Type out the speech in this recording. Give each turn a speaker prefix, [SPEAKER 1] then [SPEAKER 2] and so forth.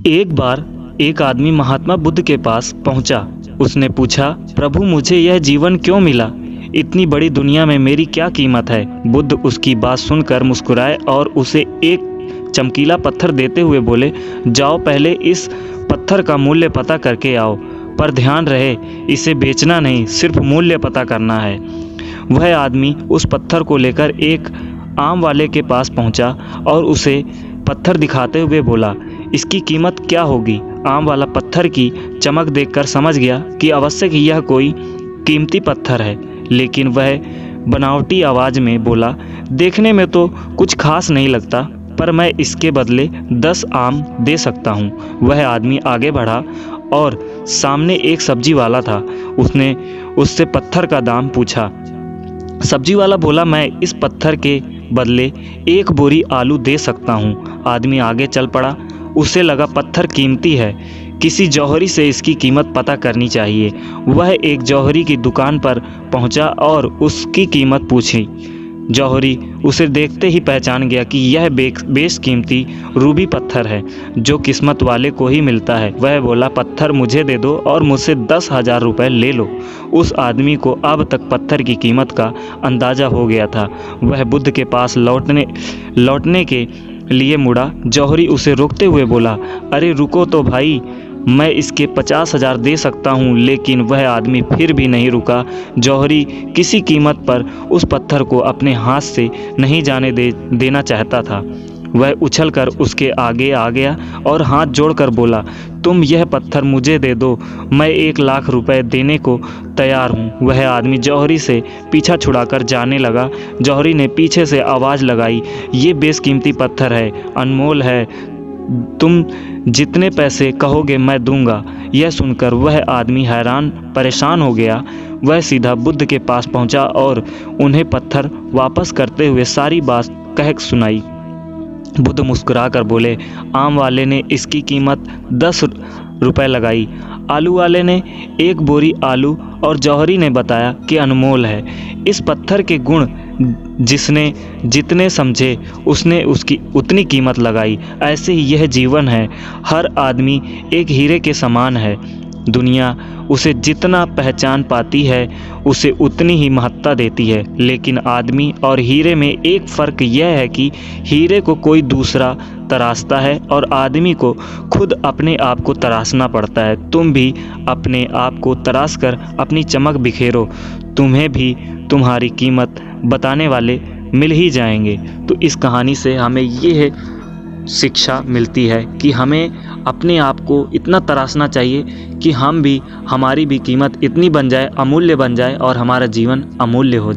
[SPEAKER 1] एक बार एक आदमी महात्मा बुद्ध के पास पहुंचा। उसने पूछा, प्रभु मुझे यह जीवन क्यों मिला? इतनी बड़ी दुनिया में मेरी क्या कीमत है? बुद्ध उसकी बात सुनकर मुस्कुराए और उसे एक चमकीला पत्थर देते हुए बोले, जाओ पहले इस पत्थर का मूल्य पता करके आओ, पर ध्यान रहे इसे बेचना नहीं, सिर्फ मूल्य पता करना है। वह आदमी उस पत्थर को लेकर एक आम वाले के पास पहुंचा और उसे पत्थर दिखाते हुए बोला, इसकी कीमत क्या होगी? आम वाला पत्थर की चमक देखकर समझ गया कि अवश्य ही यह कोई कीमती पत्थर है, लेकिन वह बनावटी आवाज़ में बोला, देखने में तो कुछ खास नहीं लगता, पर मैं इसके बदले 10 आम दे सकता हूँ। वह आदमी आगे बढ़ा और सामने एक सब्जी वाला था। उसने उससे पत्थर का दाम पूछा। सब्जी वाला बोला, मैं इस पत्थर के बदले 1 बोरी आलू दे सकता हूँ। आदमी आगे चल पड़ा। उसे लगा पत्थर कीमती है, किसी जौहरी से इसकी कीमत पता करनी चाहिए। वह एक जौहरी की दुकान पर पहुंचा और उसकी कीमत पूछी। जौहरी उसे देखते ही पहचान गया कि यह बेशकीमती रूबी पत्थर है, जो किस्मत वाले को ही मिलता है। वह बोला, पत्थर मुझे दे दो और मुझसे 10,000 रुपये ले लो। उस आदमी को अब तक पत्थर की कीमत का अंदाज़ा हो गया था। वह बुद्ध के पास लौटने के लिए मुड़ा। जौहरी उसे रोकते हुए बोला, अरे रुको तो भाई, मैं इसके 50,000 दे सकता हूँ। लेकिन वह आदमी फिर भी नहीं रुका। जौहरी किसी कीमत पर उस पत्थर को अपने हाथ से नहीं जाने देना चाहता था। वह उछलकर उसके आगे आ गया और हाथ जोड़कर बोला, तुम यह पत्थर मुझे दे दो, मैं 1,00,000 रुपये देने को तैयार हूँ। वह आदमी जौहरी से पीछा छुड़ाकर जाने लगा। जौहरी ने पीछे से आवाज़ लगाई, ये बेशकीमती पत्थर है, अनमोल है, तुम जितने पैसे कहोगे मैं दूंगा। यह सुनकर वह आदमी हैरान परेशान हो गया। वह सीधा बुद्ध के पास पहुंचा और उन्हें पत्थर वापस करते हुए सारी बात कह सुनाई। बुद्ध मुस्कुराकर बोले, आम वाले ने इसकी कीमत 10 रुपये लगाई, आलू वाले ने 1 बोरी आलू और जौहरी ने बताया कि अनमोल है। इस पत्थर के गुण जिसने जितने समझे उसने उसकी उतनी कीमत लगाई। ऐसे ही यह जीवन है, हर आदमी एक हीरे के समान है। दुनिया उसे जितना पहचान पाती है उसे उतनी ही महत्ता देती है, लेकिन आदमी और हीरे में एक फ़र्क यह है कि हीरे को कोई दूसरा तराशता है और आदमी को खुद अपने आप को तराशना पड़ता है। तुम भी अपने आप को तराश कर अपनी चमक बिखेरो, तुम्हें भी तुम्हारी कीमत बताने वाले मिल ही जाएंगे। तो इस कहानी से हमें यह शिक्षा मिलती है कि हमें अपने आप को इतना तराशना चाहिए कि हमारी भी कीमत इतनी बन जाए, अमूल्य बन जाए और हमारा जीवन अमूल्य हो जाए।